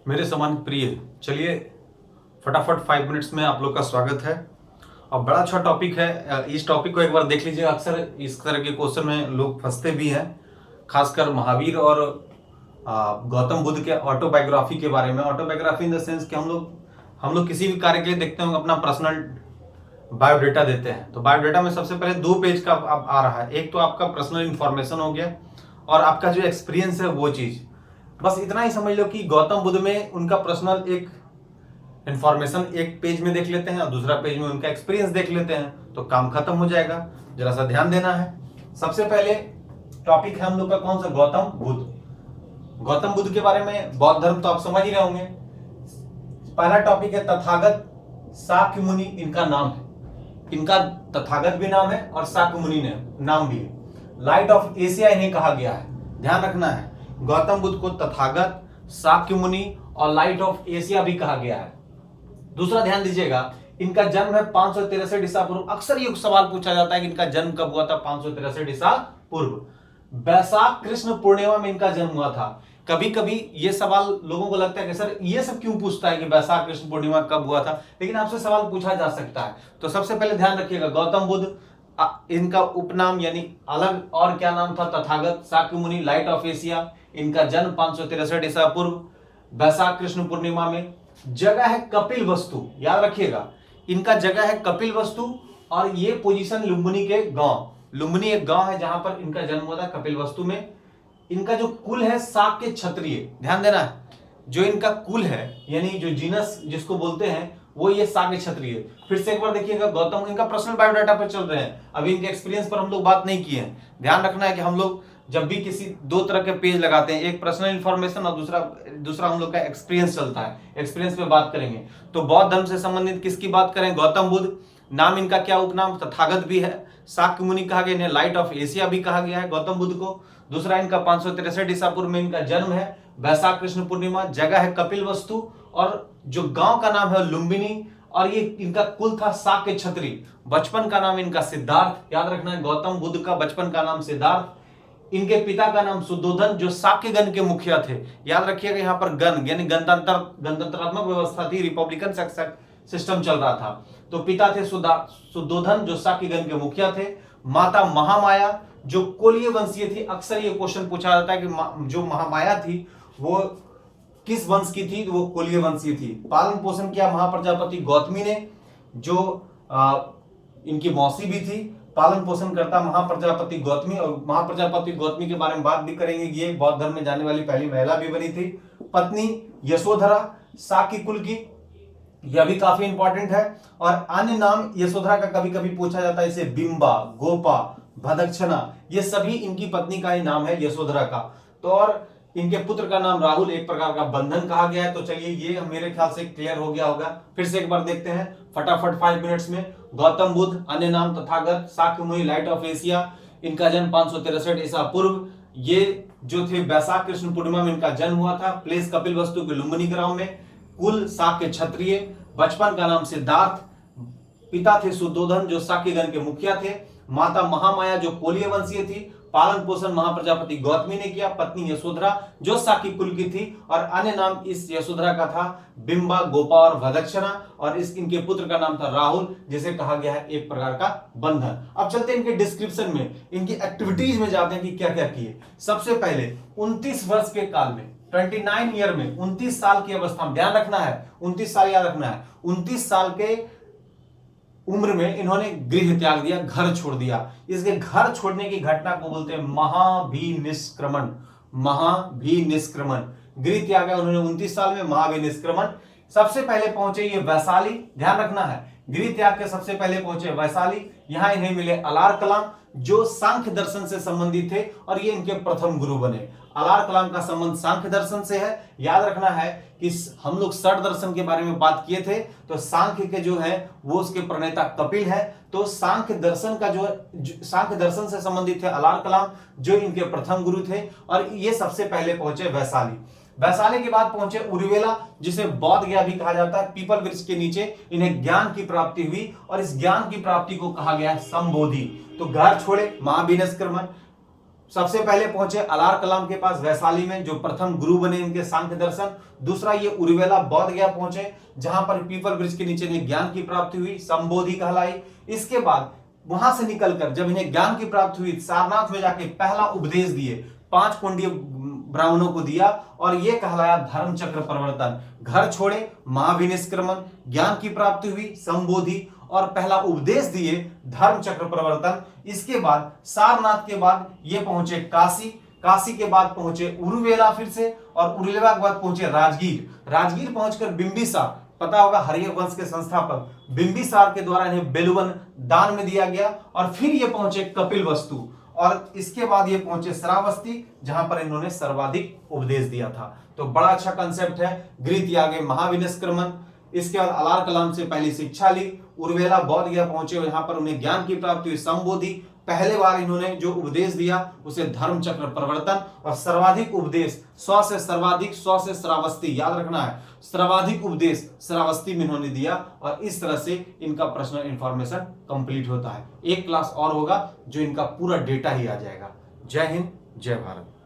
मेरे समान प्रिय, चलिए फटाफट 5 मिनट्स में आप लोग का स्वागत है। और बड़ा अच्छा टॉपिक है, इस टॉपिक को एक बार देख लीजिए। अक्सर इस तरह के क्वेश्चन में लोग फंसते भी हैं, खासकर महावीर और गौतम बुद्ध के ऑटोबायोग्राफी के बारे में। ऑटोबायोग्राफी इन द सेंस कि हम लोग किसी भी कार्य के लिए देखते हैं अपना पर्सनल बायोडाटा देते हैं। तो बायोडाटा में सबसे पहले 2 पेज का अब आ रहा है। एक तो आपका पर्सनल इंफॉर्मेशन हो गया और आपका जो एक्सपीरियंस है वो चीज। बस इतना ही समझ लो कि गौतम बुद्ध में उनका पर्सनल एक इंफॉर्मेशन एक पेज में देख लेते हैं और दूसरा पेज में उनका एक्सपीरियंस देख लेते हैं, तो काम खत्म हो जाएगा। जरा सा ध्यान देना है। सबसे पहले टॉपिक है हम लोग का कौन सा? गौतम बुद्ध। गौतम बुद्ध के बारे में बौद्ध धर्म तो आप समझ ही रहे होंगे। पहला टॉपिक है तथागत शाक्य मुनि, इनका नाम है। इनका तथागत भी नाम है और शाक्य मुनि ने नाम भी है। लाइट ऑफ एशिया इन्हें कहा गया है। ध्यान रखना है, गौतम बुद्ध को तथागत, शाक्य मुनि और लाइट ऑफ एशिया भी कहा गया है। दूसरा ध्यान दीजिएगा, इनका जन्म है 563 ईसा पूर्व। अक्सर ये सवाल पूछा जाता है कि इनका जन्म कब हुआ था? 563 ईसा पूर्व। वैशाख कृष्ण पूर्णिमा में इनका जन्म हुआ था। कभी कभी ये सवाल लोगों को लगता है कि सर ये सब क्यों पूछता है कि वैशाख कृष्ण पूर्णिमा कब हुआ था, लेकिन आपसे सवाल पूछा जा सकता है। तो सबसे पहले ध्यान रखिएगा, गौतम बुद्ध, इनका उपनाम यानी अलग और क्या नाम था? तथागत, शाक्य मुनि, लाइट ऑफ एशिया। इनका जन्म 563 ईसा पूर्व, वैशाख कृष्ण पूर्णिमा में। जगह है कपिल वस्तु, याद रखिएगा, इनका जगह है कपिल वस्तु और ये पोजीशन लुम्बिनी के गांव। लुम्बिनी एक गांव है जहां पर इनका जन्म हुआ था, कपिल वस्तु में। इनका जो कुल है शाक्य क्षत्रिय। ध्यान देना है, जो इनका कुल है यानी जो जीनस जिसको बोलते हैं वो ये शाक्य क्षत्रिय। फिर से एक बार देखिएगा, गौतम, इनका पर्सनल बायोडाटा पर चल रहे हैं, अभी इनके एक्सपीरियंस पर हम लोग बात नहीं किए हैं। ध्यान रखना है कि हम लोग जब भी किसी 2 तरह के पेज लगाते हैं, एक पर्सनल इंफॉर्मेशन और दूसरा हम लोग का एक्सपीरियंस चलता है। एक्सपीरियंस पे बात करेंगे। तो बौद्ध धर्म से संबंधित किसकी बात करें? गौतम बुद्ध। नाम इनका क्या? उपनाम तथागत भी है, शाक्य मुनि कहा गया, इन्हें लाइट ऑफ एशिया भी कहा गया है गौतम बुद्ध को। दूसरा, इनका 563 ईसा पूर्व में इनका जन्म है, वैशाख कृष्ण पूर्णिमा। जगह है कपिल वस्तु और जो गांव का नाम है लुम्बिनी। और ये इनका कुल था शाक्य क्षत्रिय। बचपन का नाम इनका सिद्धार्थ। याद रखना है, गौतम बुद्ध का बचपन का नाम सिद्धार्थ। इनके पिता का नाम शुद्धोधन, जो शाक्य गण के मुखिया थे। याद रखिएगा, यहाँ पर गण यानी गणतंत्रात्मक व्यवस्था थी, रिपब्लिकन सिस्टम चल रहा था। तो पिता थे शुद्धोधन, जो शाक्य गण के मुखिया थे। माता महामाया, जो कोलीय वंशीय थी। अक्सर ये क्वेश्चन पूछा जाता है कि जो महामाया थी वो किस वंश की थी? वो कोलीय वंशीय थी। पालन पोषण किया महाप्रजापति गौतमी ने, जो इनकी मौसी भी थी। पालन पोषण करता महाप्रजापति गौतमी, और महाप्रजापति गौतमी के बारे में बात भी करेंगे। ये बौद्ध धर्म में जाने वाली पहली महिला भी बनी थी। पत्नी यशोधरा, शाक्य कुल की, यह भी काफी इंपॉर्टेंट है। और अन्य नाम यशोधरा का कभी कभी पूछा जाता है, जैसे बिंबा, गोपा, भदक्षणा, ये सभी इनकी पत्नी का ही नाम है, यशोधरा का। तो और इनके पुत्र का नाम राहुल, एक प्रकार का बंधन कहा गया है। तो चलिए, ये मेरे ख्याल से क्लियर हो गया होगा। फिर से एक बार देखते हैं फटाफट 5 मिनट्स में। गौतम बुद्ध, अन्य नाम तथागत, शाक्य मुनि, लाइट ऑफ एशिया। इनका जन्म 563 ईसा पूर्व। ये जो थे वैशाख कृष्ण पूर्णिमा में इनका जन्म हुआ था। प्लेस कपिल वस्तु के लुम्बिनी ग्राम में। कुल शाक्य क्षत्रिय। बचपन का नाम सिद्धार्थ। पिता थे शुद्धोधन, जो शाक्य गण के मुखिया थे। माता महामाया, जो कोलीय वंशीय थी। पालन पोषण महाप्रजापति गौतमी ने किया। पत्नी यशोधरा, जो शाक्य कुल की थी। और अन्य नाम इस यशोधरा का था बिंबा, गोपा और भदक्षणा। और इनके पुत्र का नाम था राहुल, जिसे कहा गया है एक प्रकार का बंधन। अब चलते हैं इनके डिस्क्रिप्शन में, इनकी एक्टिविटीज में जाते हैं कि क्या क्या किए। सबसे पहले 29 वर्ष के काल में, 29 ईयर में, 29 साल की अवस्था में, ध्यान रखना है 29 साल याद रखना है, 29 साल के उम्र में इन्होंने गृह त्याग दिया, घर छोड़ दिया। इसके घर छोड़ने की घटना को बोलते हैं महाभिनिष्क्रमण। महाभिनिष्क्रमण, गृह त्याग है उन्होंने 29 साल में, महाभिनिष्क्रमण। सबसे पहले पहुंचे ये वैशाली। ध्यान रखना है, गृह त्याग के सबसे पहले पहुंचे वैशाली। यहां इन्हें मिले अलार कलाम, जो सांख्य दर्शन से संबंधित थे और ये इनके प्रथम गुरु बने। अलार कलाम का संबंध सांख्य दर्शन से है। याद रखना है कि हम लोग षड दर्शन के बारे में बात किए थे, तो सांख्य के जो है वो उसके प्रणेता कपिल है। तो सांख्य दर्शन का जो सांख्य दर्शन से संबंधित है अलार कलाम, जो इनके प्रथम गुरु थे। और ये सबसे पहले पहुंचे वैशाली। वैशाली के बाद पहुंचे उर्वेला, जिसे बौद्ध गया भी कहा जाता है। पीपल वृक्ष के नीचे इन्हें ज्ञान की प्राप्ति हुई और इस ज्ञान की प्राप्ति को कहा गया है संबोधि। तो घर छोड़े, महाभिनिष्क्रमण। सबसे पहले पहुंचे अलार कलाम के पास वैशाली में, जो प्रथम गुरु बने इनके सांख्य दर्शन। दूसरा ये उर्वेला बौद्ध गया पहुंचे, जहां पर पीपल वृक्ष के नीचे इन्हें ज्ञान की प्राप्ति हुई, संबोधि कहलाई। इसके बाद वहां से निकलकर जब इन्हें ज्ञान की प्राप्ति हुई, सारनाथ में जाके पहला उपदेश दिए, 5 कुंडीय ब्राह्मणों को दिया, और यह कहलाया धर्म चक्र प्रवर्तन। घर छोड़े, महाविनिष्क्रमण, ज्ञान की प्राप्ति हुई, संबोधि, और पहला उपदेश दिए, धर्म चक्र प्रवर्तन। इसके बाद सारनाथ के बाद ये पहुंचे काशी, काशी के बाद पहुंचे उरुवेला फिर से, और उरुवेला के बाद पहुंचे राजगीर। राजगीर पहुंचकर बिंबिसार, पता होगा हर्य वंश के संस्थापक बिंबिसार के द्वारा इन्हें बेलवन दान में दिया गया, और फिर ये पहुंचे कपिलवस्तु, और इसके बाद ये पहुंचे श्रावस्ती, जहां पर इन्होंने सर्वाधिक उपदेश दिया था। तो बड़ा अच्छा कंसेप्ट है। गृह त्यागे, महाविनिष्क्रमण, इसके बाद अलार कलाम से पहली शिक्षा ली, उर्वेला बौद्ध गया पहुंचे और यहां पर उन्हें ज्ञान की प्राप्ति हुई, संबोधि, पहले बार इन्होंने जो उपदेश दिया उसे धर्म चक्र प्रवर्तन, और सर्वाधिक उपदेश 100 से सर्वाधिक, 100 से श्रावस्ती, याद रखना है, सर्वाधिक उपदेश श्रावस्ती में इन्होंने दिया। और इस तरह से इनका पर्सनल इंफॉर्मेशन कंप्लीट होता है। एक क्लास और होगा जो इनका पूरा डेटा ही आ जाएगा। जय हिंद, जय भारत।